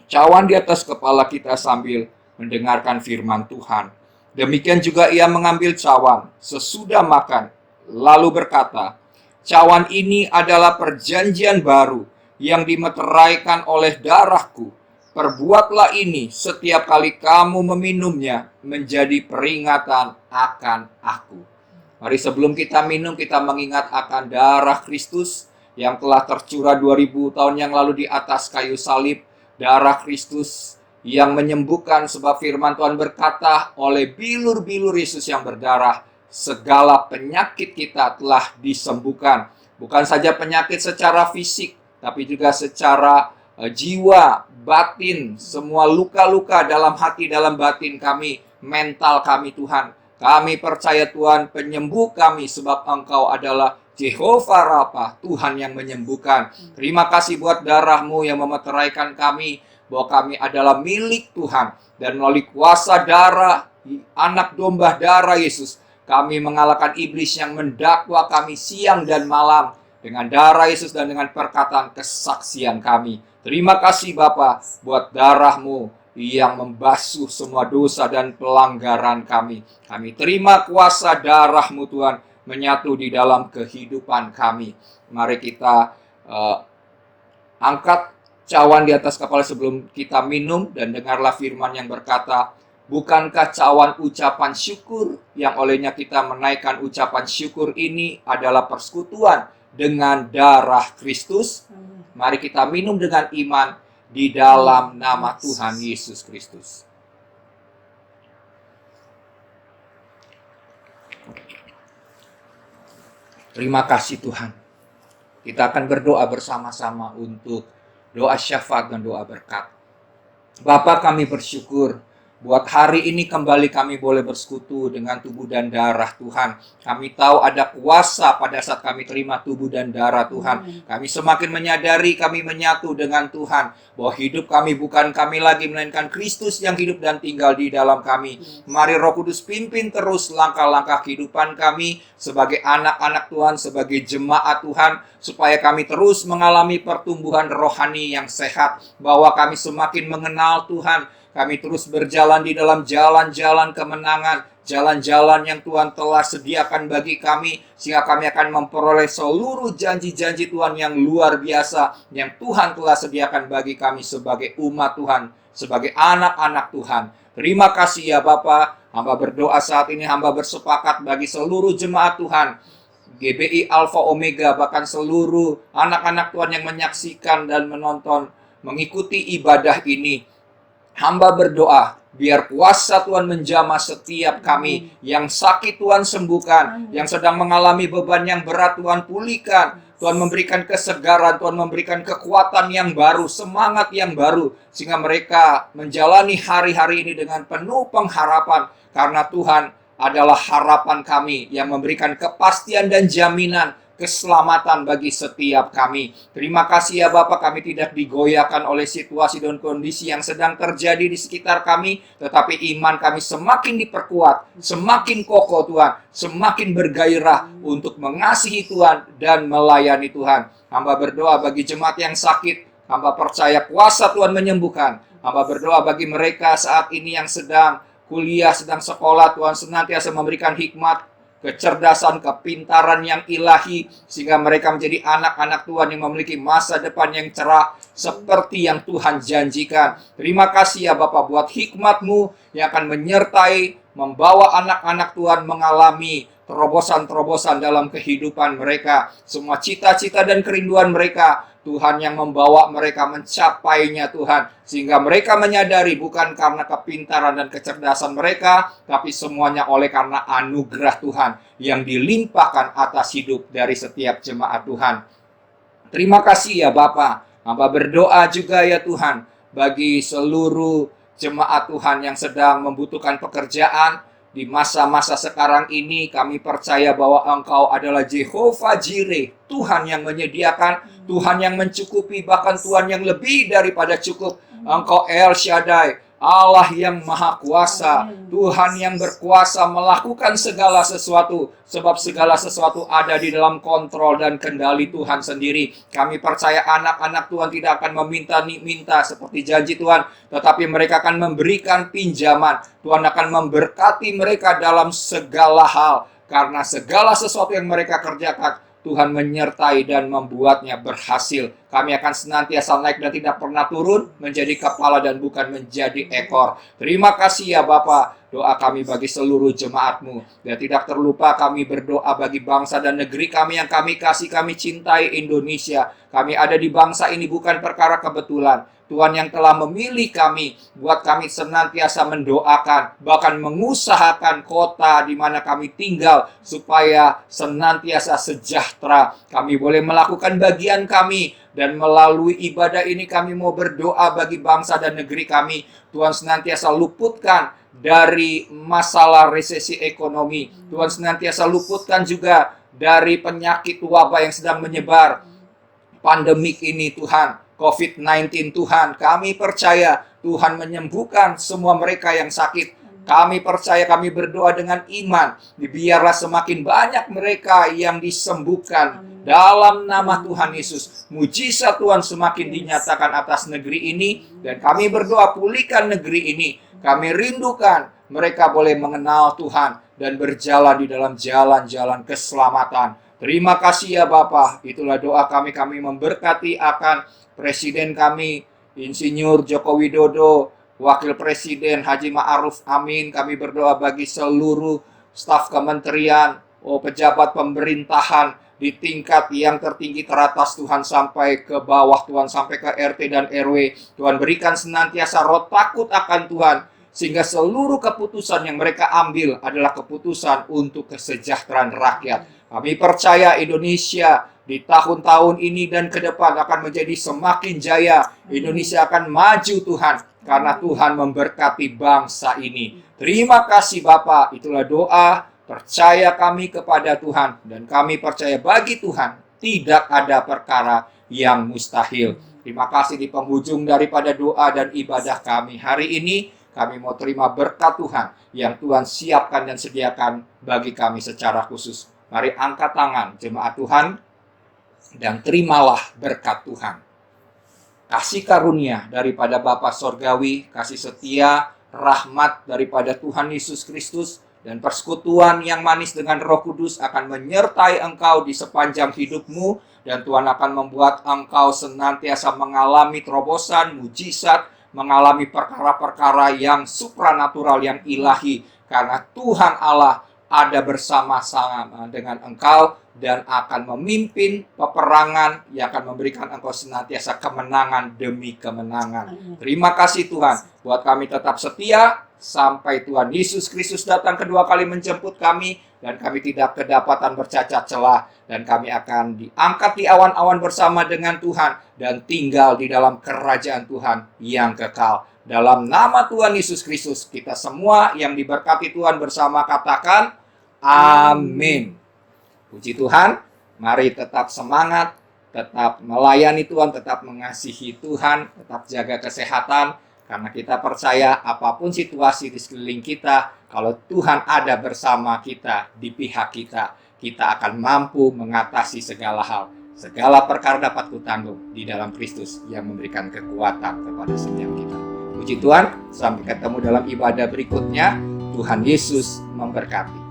cawan di atas kepala kita sambil mendengarkan firman Tuhan. Demikian juga ia mengambil cawan sesudah makan, lalu berkata, "Cawan ini adalah perjanjian baru yang dimeteraikan oleh darahku. Perbuatlah ini setiap kali kamu meminumnya menjadi peringatan akan aku." Mari sebelum kita minum, kita mengingat akan darah Kristus yang telah tercurah 2000 tahun yang lalu di atas kayu salib. Darah Kristus yang menyembuhkan, sebab firman Tuhan berkata, oleh bilur-bilur Yesus yang berdarah, segala penyakit kita telah disembuhkan. Bukan saja penyakit secara fisik, tapi juga secara jiwa, batin, semua luka-luka dalam hati, dalam batin kami, mental kami Tuhan. Kami percaya Tuhan penyembuh kami, sebab Engkau adalah Jehovah Rafa, Tuhan yang menyembuhkan. Terima kasih buat darah-Mu yang memeteraikan kami, bahwa kami adalah milik Tuhan. Dan melalui kuasa darah, anak domba darah Yesus, kami mengalahkan iblis yang mendakwa kami siang dan malam. Dengan darah Yesus dan dengan perkataan kesaksian kami. Terima kasih Bapa buat darah-Mu yang membasuh semua dosa dan pelanggaran kami. Kami terima kuasa darah-Mu Tuhan menyatu di dalam kehidupan kami. Mari kita angkat cawan di atas kepala sebelum kita minum dan dengarlah firman yang berkata, bukankah cawan ucapan syukur yang olehnya kita menaikkan ucapan syukur ini adalah persekutuan dengan darah Kristus? Mari kita minum dengan iman di dalam nama Tuhan Yesus Kristus. Terima kasih Tuhan. Kita akan berdoa bersama-sama untuk doa syafaat dan doa berkat. Bapa, kami bersyukur buat hari ini kembali kami boleh bersekutu dengan tubuh dan darah Tuhan. Kami tahu ada kuasa pada saat kami terima tubuh dan darah Tuhan. Kami semakin menyadari kami menyatu dengan Tuhan. Bahwa hidup kami bukan kami lagi, melainkan Kristus yang hidup dan tinggal di dalam kami. Mari Roh Kudus pimpin terus langkah-langkah kehidupan kami sebagai anak-anak Tuhan, sebagai jemaat Tuhan. Supaya kami terus mengalami pertumbuhan rohani yang sehat. Bahwa kami semakin mengenal Tuhan. Kami terus berjalan di dalam jalan-jalan kemenangan, jalan-jalan yang Tuhan telah sediakan bagi kami, sehingga kami akan memperoleh seluruh janji-janji Tuhan yang luar biasa, yang Tuhan telah sediakan bagi kami sebagai umat Tuhan, sebagai anak-anak Tuhan. Terima kasih ya Bapa. Hamba berdoa saat ini, hamba bersepakat bagi seluruh jemaat Tuhan, GBI Alpha Omega, bahkan seluruh anak-anak Tuhan yang menyaksikan dan menonton, mengikuti ibadah ini. Hamba berdoa, biar kuasa Tuhan menjamah setiap kami. Yang sakit Tuhan sembuhkan. Yang sedang mengalami beban yang berat Tuhan pulihkan. Tuhan memberikan kesegaran, Tuhan memberikan kekuatan yang baru, semangat yang baru. Sehingga mereka menjalani hari-hari ini dengan penuh pengharapan. Karena Tuhan adalah harapan kami yang memberikan kepastian dan jaminan keselamatan bagi setiap kami. Terima kasih ya Bapak, kami tidak digoyahkan oleh situasi dan kondisi yang sedang terjadi di sekitar kami, tetapi iman kami semakin diperkuat, semakin kokoh Tuhan, semakin bergairah untuk mengasihi Tuhan dan melayani Tuhan. Hamba berdoa bagi jemaat yang sakit, hamba percaya kuasa Tuhan menyembuhkan. Hamba berdoa bagi mereka saat ini yang sedang kuliah, sedang sekolah, Tuhan senantiasa memberikan hikmat, kecerdasan, kepintaran yang ilahi, sehingga mereka menjadi anak-anak Tuhan yang memiliki masa depan yang cerah seperti yang Tuhan janjikan. Terima kasih ya Bapak buat hikmat-Mu yang akan menyertai, membawa anak-anak Tuhan mengalami terobosan-terobosan dalam kehidupan mereka. Semua cita-cita dan kerinduan mereka Tuhan yang membawa mereka mencapainya Tuhan. Sehingga mereka menyadari bukan karena kepintaran dan kecerdasan mereka, tapi semuanya oleh karena anugerah Tuhan yang dilimpahkan atas hidup dari setiap jemaat Tuhan. Terima kasih ya Bapa. Hamba berdoa juga ya Tuhan, bagi seluruh jemaat Tuhan yang sedang membutuhkan pekerjaan. Di masa-masa sekarang ini kami percaya bahwa Engkau adalah Jehovah Jireh, Tuhan yang menyediakan, Tuhan yang mencukupi, bahkan Tuhan yang lebih daripada cukup. Engkau El Shaddai, Allah yang Maha Kuasa, Tuhan yang berkuasa melakukan segala sesuatu, sebab segala sesuatu ada di dalam kontrol dan kendali Tuhan sendiri. Kami percaya anak-anak Tuhan tidak akan meminta-minta seperti janji Tuhan, tetapi mereka akan memberikan pinjaman. Tuhan akan memberkati mereka dalam segala hal, karena segala sesuatu yang mereka kerjakan, Tuhan menyertai dan membuatnya berhasil. Kami akan senantiasa naik dan tidak pernah turun, menjadi kepala dan bukan menjadi ekor. Terima kasih ya Bapa. Doa kami bagi seluruh jemaat-Mu. Dan tidak terlupa kami berdoa bagi bangsa dan negeri kami yang kami kasih, kami cintai, Indonesia. Kami ada di bangsa ini bukan perkara kebetulan. Tuhan yang telah memilih kami, buat kami senantiasa mendoakan, bahkan mengusahakan kota di mana kami tinggal, supaya senantiasa sejahtera. Kami boleh melakukan bagian kami, dan melalui ibadah ini kami mau berdoa bagi bangsa dan negeri kami. Tuhan senantiasa luputkan dari masalah resesi ekonomi. Tuhan senantiasa luputkan juga dari penyakit wabah yang sedang menyebar. Pandemik ini Tuhan, COVID-19 Tuhan, kami percaya Tuhan menyembuhkan semua mereka yang sakit. Kami percaya, kami berdoa dengan iman, biarlah semakin banyak mereka yang disembuhkan dalam nama Tuhan Yesus. Mujizat Tuhan semakin dinyatakan atas negeri ini, dan kami berdoa pulihkan negeri ini. Kami rindukan mereka boleh mengenal Tuhan dan berjalan di dalam jalan-jalan keselamatan. Terima kasih ya Bapa. Itulah doa kami. Kami memberkati akan Presiden kami, Insinyur Joko Widodo, Wakil Presiden Haji Ma'ruf Amin. Kami berdoa bagi seluruh staf kementerian, pejabat pemerintahan di tingkat yang tertinggi teratas Tuhan, sampai ke bawah Tuhan, sampai ke RT dan RW. Tuhan berikan senantiasa roh takut akan Tuhan, sehingga seluruh keputusan yang mereka ambil adalah keputusan untuk kesejahteraan rakyat. Kami percaya Indonesia di tahun-tahun ini dan ke depan akan menjadi semakin jaya. Indonesia akan maju Tuhan, karena Tuhan memberkati bangsa ini. Terima kasih Bapa. Itulah doa, percaya kami kepada Tuhan, dan kami percaya bagi Tuhan tidak ada perkara yang mustahil. Terima kasih di penghujung daripada doa dan ibadah kami hari ini. Kami mau terima berkat Tuhan yang Tuhan siapkan dan sediakan bagi kami secara khusus. Mari angkat tangan jemaat Tuhan dan terimalah berkat Tuhan. Kasih karunia daripada Bapa Sorgawi, kasih setia, rahmat daripada Tuhan Yesus Kristus, dan persekutuan yang manis dengan Roh Kudus akan menyertai engkau di sepanjang hidupmu, dan Tuhan akan membuat engkau senantiasa mengalami terobosan, mujizat, mengalami perkara-perkara yang supranatural, yang ilahi, karena Tuhan Allah ada bersama-sama dengan engkau dan akan memimpin peperangan yang akan memberikan engkau senantiasa kemenangan demi kemenangan. Terima kasih Tuhan, buat kami tetap setia sampai Tuhan Yesus Kristus datang kedua kali menjemput kami, dan kami tidak kedapatan bercacat celah, dan kami akan diangkat di awan-awan bersama dengan Tuhan dan tinggal di dalam kerajaan Tuhan yang kekal. Dalam nama Tuhan Yesus Kristus, kita semua yang diberkati Tuhan bersama katakan amin. Puji Tuhan, mari tetap semangat, tetap melayani Tuhan, tetap mengasihi Tuhan, tetap jaga kesehatan, karena kita percaya apapun situasi di sekeliling kita, kalau Tuhan ada bersama kita, di pihak kita, kita akan mampu mengatasi segala hal. Segala perkara dapat kutanggung di dalam Kristus yang memberikan kekuatan kepada setiap kita. Puji Tuhan, sampai ketemu dalam ibadah berikutnya. Tuhan Yesus memberkati.